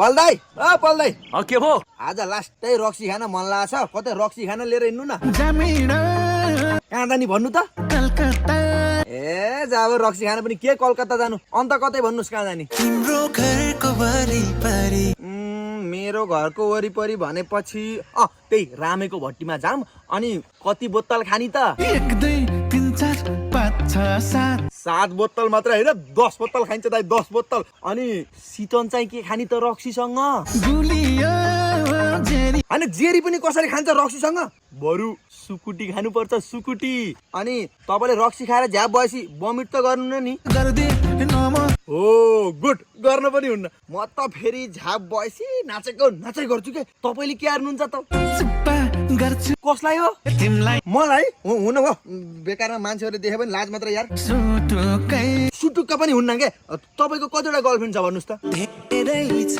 पल दाइ पल दाइ के भो आज लास्टै रक्सी खान मन लाग्छ कतै रक्सी खान लिएर हिँड्नु न कहाँ जाने भन्नु त ए जाब रक्सी खान पनि के कलकत्ता जानु अन्त कतै भन्नुस् कहाँ जाने मेरो घरको वरिपरि भनेपछि त्यही रामेको भट्टीमा जाम अनि कति बोतल खानी त 1 2 3 4 5 6 7 7 बोतल मात्र हैन 10 बोतल खाइन्छ दाइ 10 बोतल अनि सिटन चाहिँ के खानी त रक्सीसँग गुलियो जेरी अनि जेरी पनि कसरी खान्छ रक्सीसँग बरु सुकुटी खानुपर्छ सुकुटी अनि तपाईले रक्सी खाएर झ्याप भएसी बमिट त गर्नु न नि गर्दे नम हो गुड गर्न पनि हुन्न म त फेरि झ्याप भएसी नाचै गर्छु के तपाईले के हार्नुहुन्छ त सुप्पा गर्छु कसलाई हो तिमलाई मलाई हुन हो बेकारमा मान्छेहरुले देखे पनि लाज मात्र यार सुटुकै सुटुक्क पनि हुन्न के तपाईको कतिवटा गर्लफ्रेन्ड छ भन्नुस् त धेरै छ